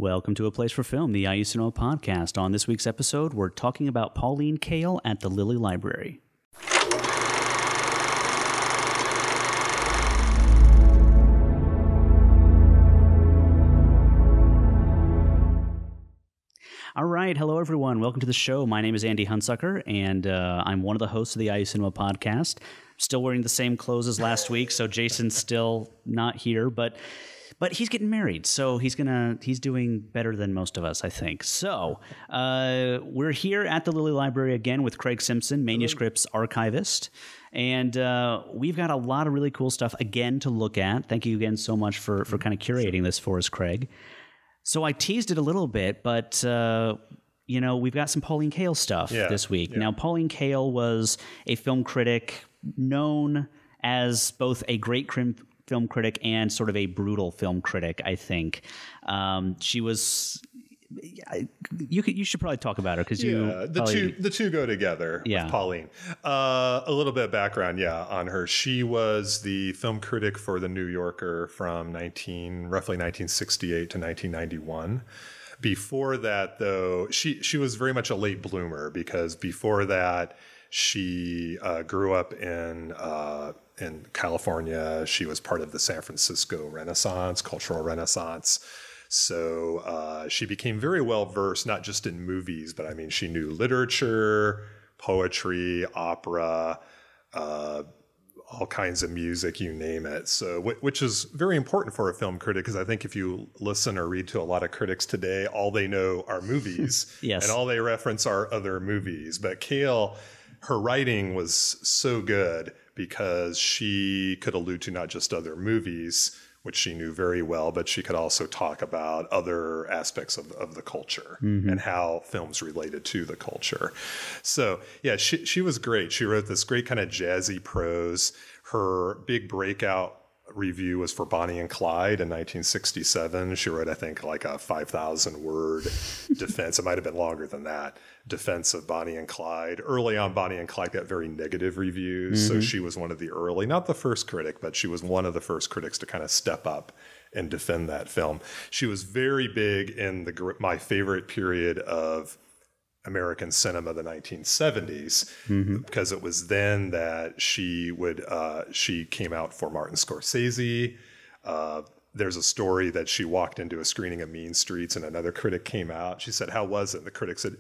Welcome to A Place for Film, the IU Cinema podcast. On this week's episode, we're talking about Pauline Kael at the Lilly Library. All right. Hello, everyone. Welcome to the show. My name is Andy Hunsucker, and I'm one of the hosts of the IU Cinema podcast. Still wearing the same clothes as last week, so Jason's still not here, but he's getting married, so he's doing better than most of us, I think. So we're here at the Lilly Library again with Craig Simpson, Manuscripts Archivist, and we've got a lot of really cool stuff again to look at. Thank you again so much for kind of curating this for us, Craig. So I teased it a little bit, but we've got some Pauline Kael stuff this week. Yeah. Now, Pauline Kael was a film critic known as both a great film critic and sort of a brutal film critic, I think. She was... You should probably talk about her because the two go together with Pauline. A little bit of background, on her. She was the film critic for The New Yorker from roughly 1968 to 1991. Before that, though, she was very much a late bloomer because before that, she grew up in California. She was part of the San Francisco Renaissance, cultural Renaissance. So she became very well versed, not just in movies, but I mean, she knew literature, poetry, opera, all kinds of music, you name it. So, which is very important for a film critic, because I think if you listen or read to a lot of critics today, all they know are movies, yes, and all they reference are other movies. But Kael, her writing was so good because she could allude to not just other movies, which she knew very well, but she could also talk about other aspects of the culture and how films related to the culture. So, she was great. She wrote this great kind of jazzy prose. Her big breakout review was for Bonnie and Clyde in 1967. She wrote, I think, like a 5,000-word defense. It might have been longer than that. Defense of Bonnie and Clyde. Early on, Bonnie and Clyde got very negative reviews. So she was one of the early, not the first critic, but she was one of the first critics to kind of step up and defend that film. She was very big in my favorite period of American cinema, the 1970s, because it was then that she came out for Martin Scorsese. There's a story that she walked into a screening of Mean Streets and another critic came out. She said, "How was it?" And the critic said,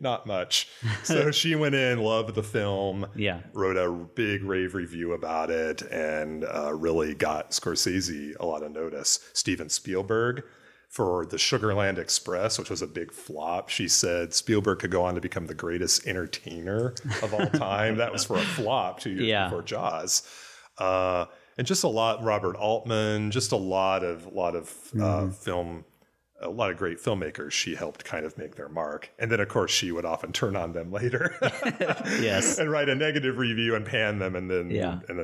not much. So she went in, loved the film, wrote a big rave review about it, and really got Scorsese a lot of notice. Steven Spielberg, for the Sugarland Express, which was a big flop, she said Spielberg could go on to become the greatest entertainer of all time. That was for a flop 2 years before Jaws. And just a lot, Robert Altman, just a lot of film, a lot of great filmmakers she helped kind of make their mark. And then, of course, she would often turn on them later. Yes. And write a negative review and pan them, and then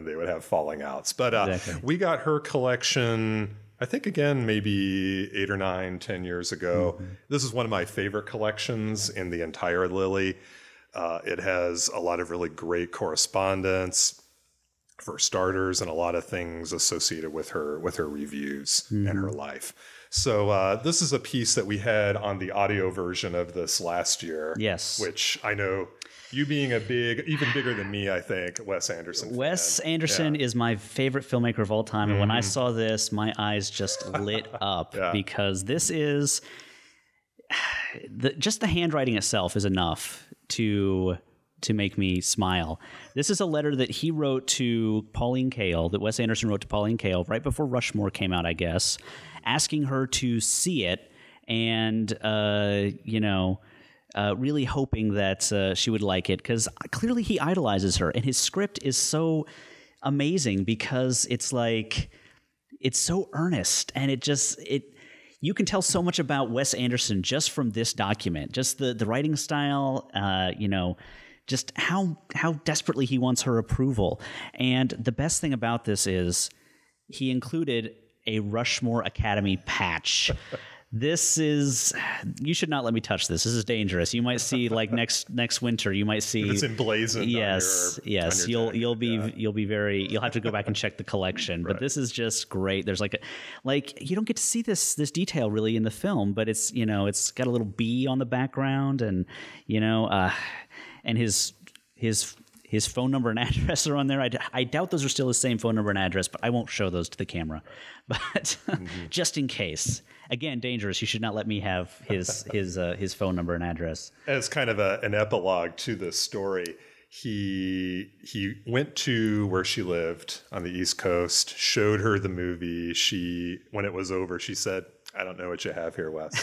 they would have falling outs. But we got her collection, I think, again, maybe 8 or 9, 10 years ago. This is one of my favorite collections in the entire Lilly. It has a lot of really great correspondence, for starters, and a lot of things associated with her reviews and her life. So this is a piece that we had on the audio version of this last year. Yes. Which I know, you being even bigger than me, I think, Wes Anderson. Wes Anderson is my favorite filmmaker of all time. And when I saw this, my eyes just lit up because this is... just the handwriting itself is enough to make me smile. This is a letter that he wrote to Pauline Kael, that Wes Anderson wrote to Pauline Kael right before Rushmore came out, I guess, asking her to see it and, really hoping that she would like it, because clearly he idolizes her. And his script is so amazing because it's so earnest, and you can tell so much about Wes Anderson just from this document, just the writing style, just how desperately he wants her approval. And the best thing about this is he included a Rushmore Academy patch This is, you should not let me touch this. This is dangerous. You might see like next winter, you might see it's emblazoned. Yes, on your you'll be very, you'll have to go back and check the collection. But this is just great. There's like you don't get to see this detail really in the film, but it's, you know, it's got a little bee on the background, and you know, and his phone number and address are on there. I doubt those are still his same phone number and address, but I won't show those to the camera. But just in case, again, dangerous. You should not let me have his phone number and address. As kind of an epilogue to this story, he went to where she lived on the East Coast, showed her the movie. When it was over, she said, "I don't know what you have here, Wes."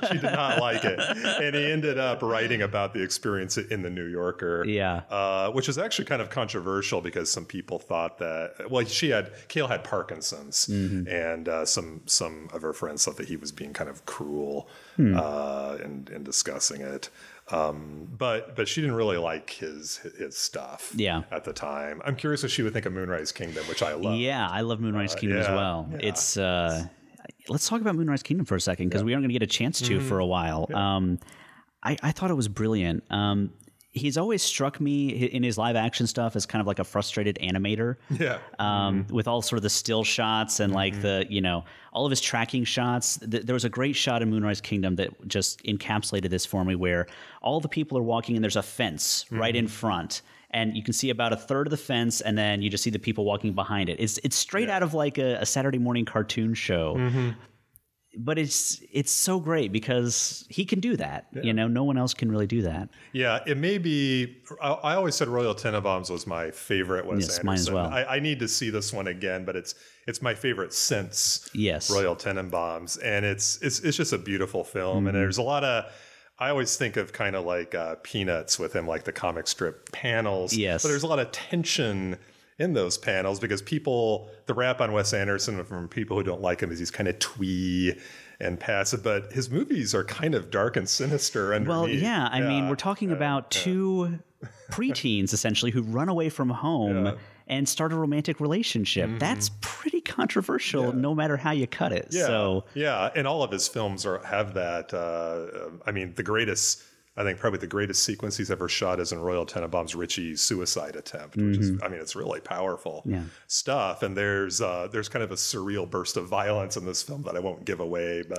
She did not like it. And he ended up writing about the experience in the New Yorker. Yeah. Which is actually kind of controversial because some people thought that, well, Kael had Parkinson's, and some of her friends thought that he was being kind of cruel in discussing it. But she didn't really like his stuff at the time. I'm curious what she would think of Moonrise Kingdom, which I love. Yeah, I love Moonrise Kingdom as well. Yeah. It's let's talk about Moonrise Kingdom for a second, because we aren't going to get a chance to for a while. Yeah. I thought it was brilliant. He's always struck me in his live action stuff as kind of like a frustrated animator. Yeah. With all sort of the still shots and like the, you know, all of his tracking shots. There was a great shot in Moonrise Kingdom that just encapsulated this for me, where all the people are walking and there's a fence right in front. And you can see about a third of the fence, and then you just see the people walking behind it. It's straight out of like a Saturday morning cartoon show. But it's so great because he can do that. Yeah. You know, no one else can really do that. Yeah, it may be. I always said Royal Tenenbaums was my favorite Wes Anderson. Mine as well. I need to see this one again, but it's my favorite since Royal Tenenbaums, and it's just a beautiful film, and there's a lot of. I always think of kind of like Peanuts with him, like the comic strip panels. Yes. But there's a lot of tension in those panels because the rap on Wes Anderson from people who don't like him is he's kind of twee and passive, but his movies are kind of dark and sinister underneath. Well, yeah. I mean, we're talking about two preteens essentially who run away from home and start a romantic relationship. That's pretty controversial no matter how you cut it. Yeah. So and all of his films have that. I mean, I think probably the greatest sequence he's ever shot is in Royal Tenenbaums' Richie's suicide attempt, which is, I mean, it's really powerful stuff. And there's kind of a surreal burst of violence in this film that I won't give away, but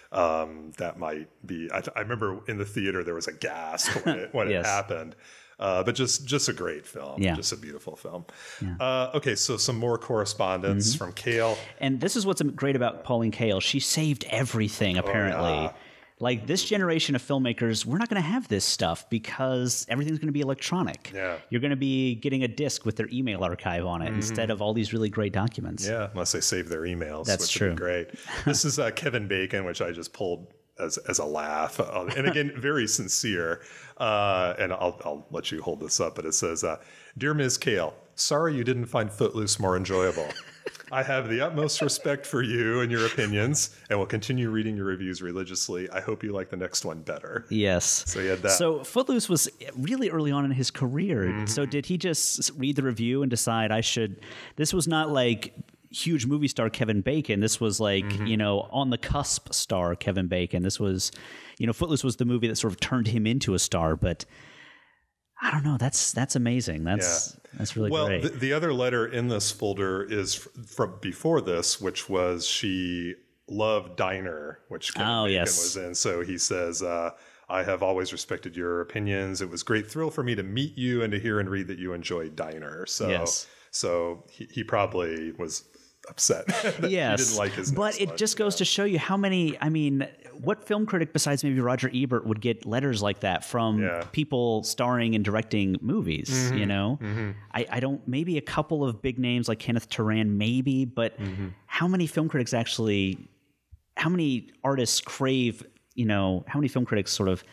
that might be. I remember in the theater there was a gasp when it happened. But just a great film. Yeah. Just a beautiful film. Yeah. Okay, so some more correspondence from Kael. And this is what's great about Pauline Kael. She saved everything, apparently. Oh, yeah. Like this generation of filmmakers, we're not going to have this stuff because everything's going to be electronic. Yeah. You're going to be getting a disc with their email archive on it instead of all these really great documents. Yeah, unless they save their emails. That's true. Would be great. This is Kevin Bacon, which I just pulled as a laugh. And again, very sincere. And I'll let you hold this up, but it says, "Dear Ms. Kael, sorry you didn't find Footloose more enjoyable. I have the utmost respect for you and your opinions and will continue reading your reviews religiously. I hope you like the next one better." Yes. So he had that. So Footloose was really early on in his career. So did he just read the review and decide this was not like huge movie star Kevin Bacon. This was like, you know, on the cusp star Kevin Bacon. This was, you know, Footloose was the movie that sort of turned him into a star, but I don't know. That's amazing. That's really great. Well, the other letter in this folder is from before this, which was she loved Diner, which Kevin Bacon was in. So he says, "I have always respected your opinions. It was a great thrill for me to meet you and to hear and read that you enjoyed Diner." So, so he probably was upset that he didn't like his but it just goes to show you how many, I mean, what film critic besides maybe Roger Ebert would get letters like that from people starring and directing movies, you know? I don't, maybe a couple of big names like Kenneth Turan, maybe, but how many film critics actually, how many artists crave, you know, how many film critics sort of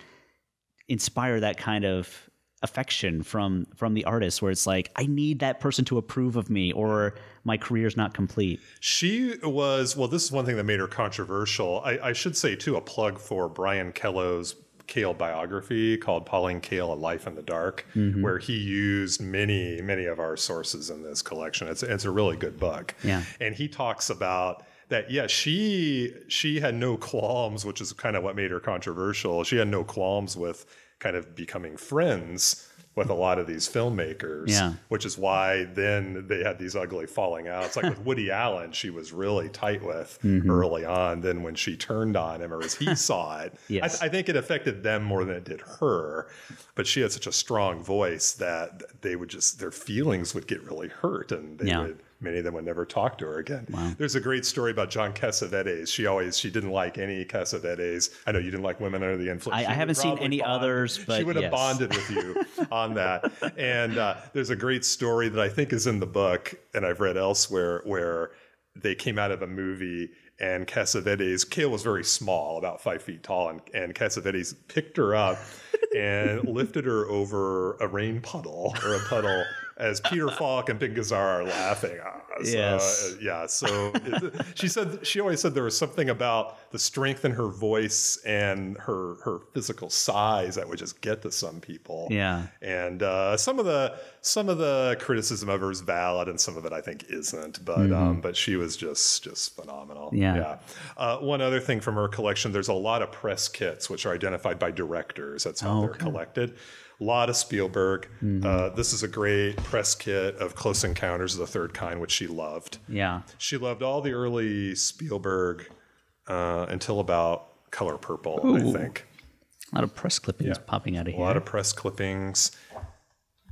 inspire that kind of affection from the artist where it's like, I need that person to approve of me or my career's not complete. She was, well, this is one thing that made her controversial. I should say too, a plug for Brian Kello's Kael biography called Pauline Kael, A Life in the Dark, where he used many of our sources in this collection. It's a really good book. Yeah. And he talks about that, yeah, she had no qualms, which is kind of what made her controversial. She had no qualms with kind of becoming friends with a lot of these filmmakers, which is why then they had these ugly falling outs. Like with Woody Allen, she was really tight with early on. Then when she turned on him, or as he saw it, I think it affected them more than it did her. But she had such a strong voice that they would their feelings would get really hurt, and many of them would never talk to her again. Wow. There's a great story about John Cassavetes. She didn't like any Cassavetes. I know you didn't like Women Under the Influence. I haven't seen any others, but she would have bonded with you on that. And there's a great story that I think is in the book, and I've read elsewhere, where they came out of a movie, and Kael was very small, about 5 feet tall, and Cassavetes picked her up and lifted her over a rain puddle, or a puddle, as Peter Falk and Big Gazar are laughing. She always said there was something about the strength in her voice and her physical size that would just get to some people. Yeah. And some of the criticism of her is valid, and some of it I think isn't. But she was just phenomenal. Yeah. One other thing from her collection, there's a lot of press kits which are identified by directors. That's how they're collected. A lot of Spielberg. This is a great press kit of Close Encounters of the Third Kind, which she loved. Yeah. She loved all the early Spielberg until about Color Purple, I think. A lot of press clippings popping out of here. A lot of press clippings.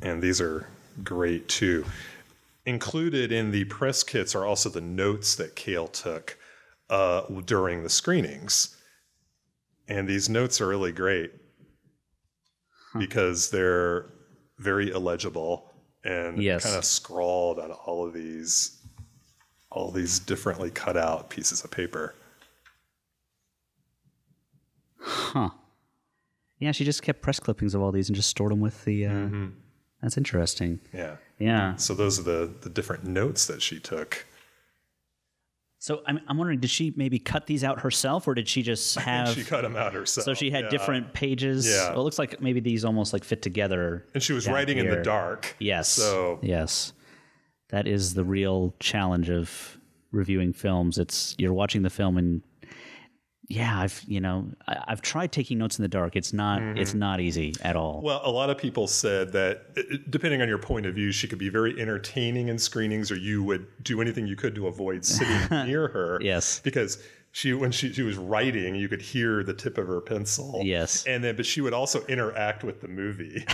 And these are great, too. Included in the press kits are also the notes that Kael took during the screenings. And these notes are really great, because they're very illegible and kind of scrawled on all these differently cut out pieces of paper. Huh. Yeah, she just kept press clippings of all these and just stored them with the... That's interesting. Yeah. Yeah. So those are the different notes that she took. So I'm wondering, did she maybe cut these out herself, or did she just have... I think she cut them out herself. So she had different pages? Yeah. Well, it looks like maybe these almost like fit together. And she was writing in the dark. Yes. So yes. That is the real challenge of reviewing films. You're watching the film and... Yeah, I've tried taking notes in the dark. It's not easy at all. Well, a lot of people said that depending on your point of view, she could be very entertaining in screenings, or you would do anything you could to avoid sitting near her. Yes, because when she was writing, you could hear the tip of her pencil. Yes, but she would also interact with the movie.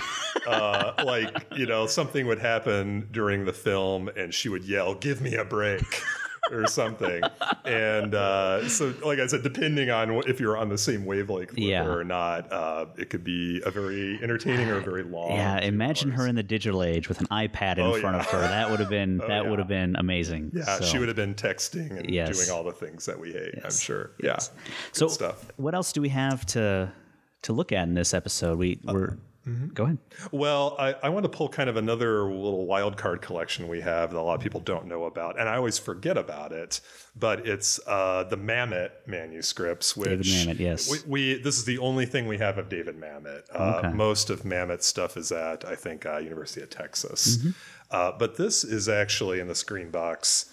Something would happen during the film, and she would yell, "Give me a break." Or something. And so, like I said, depending on if you're on the same wavelength with her or not, it could be a very entertaining or a very long. Yeah, imagine her in the digital age with an iPad in front of her. That would have been would have been amazing. Yeah, she would have been texting and doing all the things that we hate, I'm sure. Yes. Yeah. So stuff. What else do we have to look at in this episode? Go ahead. Well, I want to pull kind of another little wild card collection we have that a lot of people don't know about, and I always forget about it, but it's the Mamet manuscripts, which David Mamet, yes. This is the only thing we have of David Mamet. Most of Mamet's stuff is at, I think, University of Texas. But this is actually, in the screen box,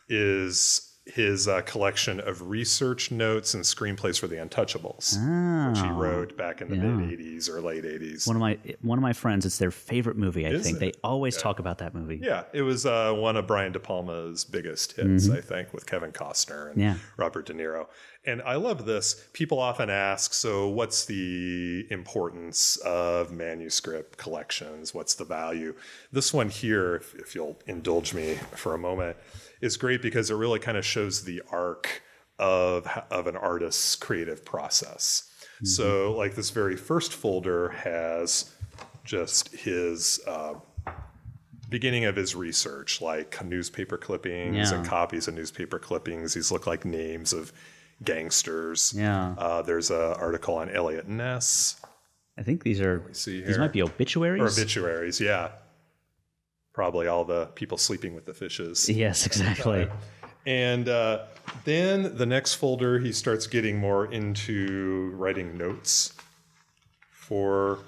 is his collection of research notes and screenplays for The Untouchables, which he wrote back in the mid-'80s or late '80s. One of my friends, it's their favorite movie, I think. They always talk about that movie. Yeah, it was one of Brian De Palma's biggest hits, I think, with Kevin Costner and Robert De Niro. And I love this. People often ask, so what's the importance of manuscript collections? What's the value? This one here, if you'll indulge me for a moment, is great because it really kind of shows the arc of an artist's creative process. So like this very first folder has just his beginning of his research, like newspaper clippings and copies of newspaper clippings. These look like names of gangsters. There's an article on Elliot Ness. I think these might be obituaries. Or obituaries, yeah. Probably all the people sleeping with the fishes. Yes, exactly. And then the next folder, he starts getting more into writing notes for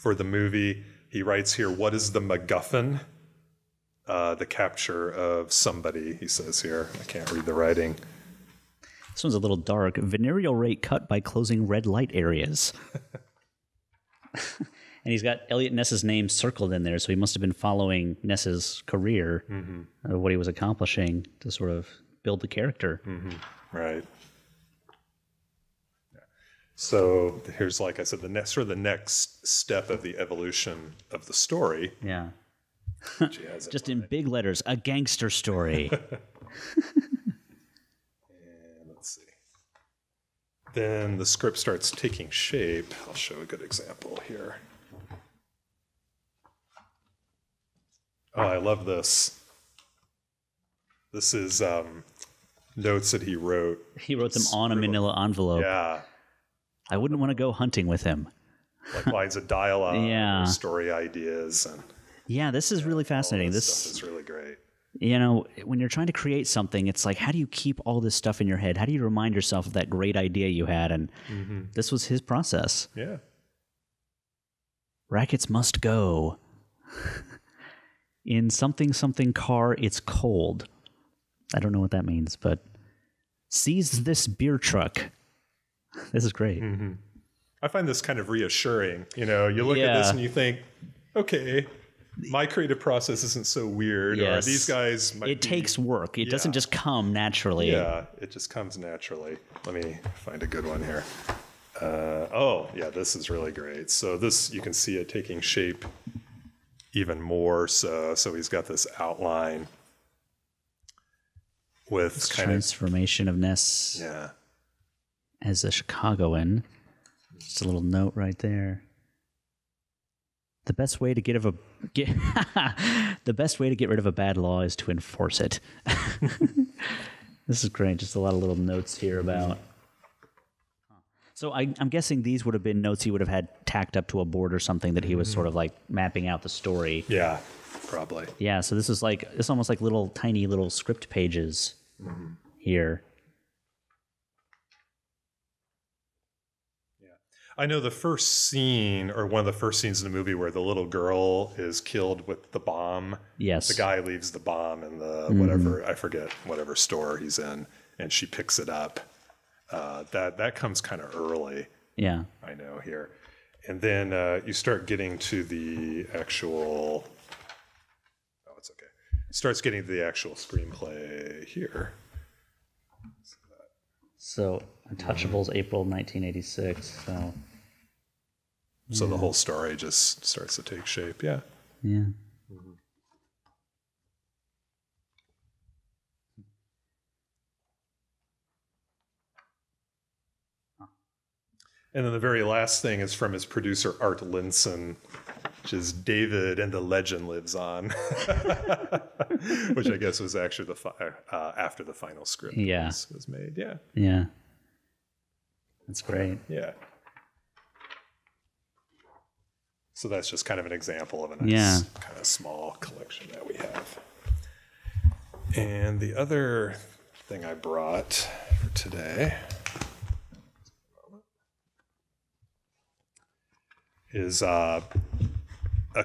the movie. He writes here, what is the MacGuffin the capture of somebody, he says here. I can't read the writing. This one's a little dark. Venereal rate cut by closing red light areas. And he's got Elliot Ness's name circled in there, so he must have been following Ness's career, what he was accomplishing to sort of build the character. Right. So here's, like I said, the next step of the evolution of the story. Yeah. Just in big letters, a gangster story. And let's see. Then the script starts taking shape. I'll show a good example here. Oh, I love this. This is notes that he wrote. He wrote them on a manila envelope. Yeah. I wouldn't want to go hunting with him. Like lines of dialogue, Yeah. story ideas. And Yeah, this is really fascinating. this This stuff is really great. You know, when you're trying to create something, it's like, how do you keep all this stuff in your head? How do you remind yourself of that great idea you had? And this was his process. Yeah. Rackets must go. In something something car, it's cold. I don't know what that means, but seize this beer truck. This is great. I find this kind of reassuring. You know, you look at this and you think, okay, my creative process isn't so weird. Or these guys might It takes work. It doesn't just come naturally. Yeah, it just comes naturally. Let me find a good one here. Oh, yeah, this is really great. So this, you can see it taking shape even more. So he's got this outline with This kind transformation of Ness as a Chicagoan. Just a little note right there. The best way to get rid of a bad law is to enforce it. This is great. Just a lot of little notes here about. So I'm guessing these would have been notes he would have had tacked up to a board or something that he was sort of like mapping out the story. Yeah, probably. Yeah. So this is like, it's almost like little tiny little script pages here. I know the first scene, or one of the first scenes in the movie where the little girl is killed with the bomb. Yes. The guy leaves the bomb in the whatever, I forget, whatever store he's in, and she picks it up. That comes kind of early. Yeah. I know here. And then you start getting to the actual, it's okay. Starts getting to the actual screenplay here. So Untouchables, April 1986. So the whole story just starts to take shape. Yeah. Yeah. And then the very last thing is from his producer, Art Linson, which is David and the Legend Lives On, which I guess was actually after the final script was made. Yeah. Yeah. That's great. Yeah. So that's just kind of an example of a nice kind of small collection that we have. And the other thing I brought for today is a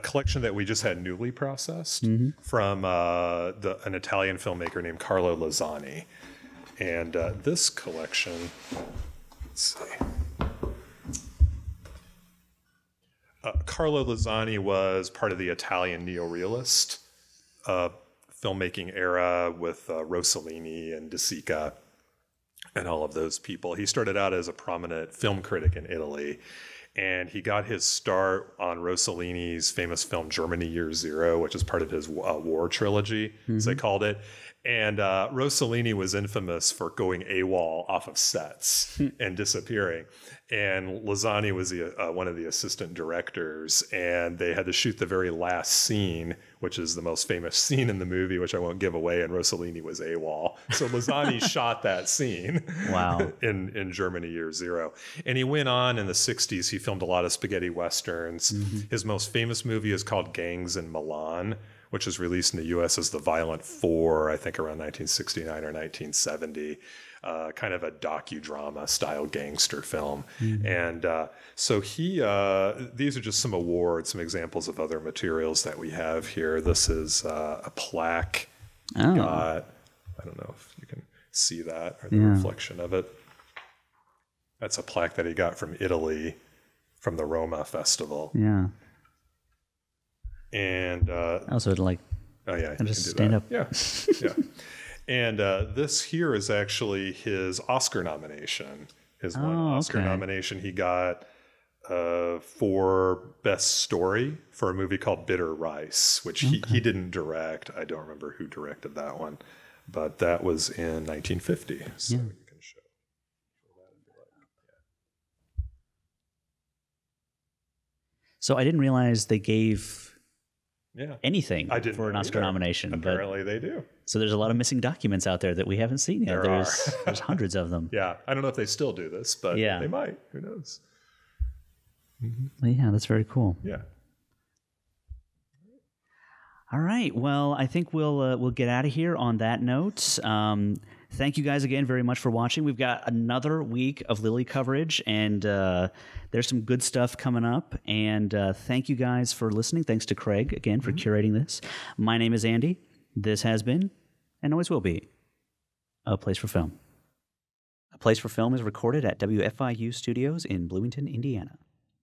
collection that we just had newly processed from an Italian filmmaker named Carlo Lizzani. And this collection, let's see. Carlo Lizzani was part of the Italian neorealist filmmaking era with Rossellini and De Sica and all of those people. He started out as a prominent film critic in Italy, and he got his start on Rossellini's famous film Germany Year Zero, which is part of his war trilogy, as they called it. And Rossellini was infamous for going AWOL off of sets and disappearing. And Lizzani was one of the assistant directors, and they had to shoot the very last scene, which is the most famous scene in the movie, which I won't give away, and Rossellini was AWOL. So Lizzani shot that scene in Germany Year Zero. And he went on in the 60s. He filmed a lot of spaghetti westerns. His most famous movie is called Gangs in Milan, which was released in the U.S. as The Violent Four, I think around 1969 or 1970. kind of a docudrama style gangster film. And so these are just some awards, some examples of other materials that we have here. This is a plaque he got. I don't know if you can see that or the reflection of it. That's a plaque that he got from Italy, from the Roma Festival. Yeah. And also like, oh yeah, and just stand up. Yeah, yeah. And this here is actually his Oscar nomination. His one Oscar nomination he got for Best Story for a movie called Bitter Rice, which he didn't direct. I don't remember who directed that one, but that was in 1950. So you can show that if you like. So I didn't realize they gave anything for an Oscar either. nomination. Apparently they do. So there's a lot of missing documents out there that we haven't seen yet. There's hundreds of them. Yeah. I don't know if they still do this, but they might. Who knows? Well, yeah, that's very cool. Yeah. All right. Well, I think we'll get out of here on that note. Thank you guys again very much for watching. We've got another week of Lilly coverage, and there's some good stuff coming up. And thank you guys for listening. Thanks to Craig again for curating this. My name is Andy. This has been, and always will be, A Place for Film. A Place for Film is recorded at WFIU Studios in Bloomington, Indiana.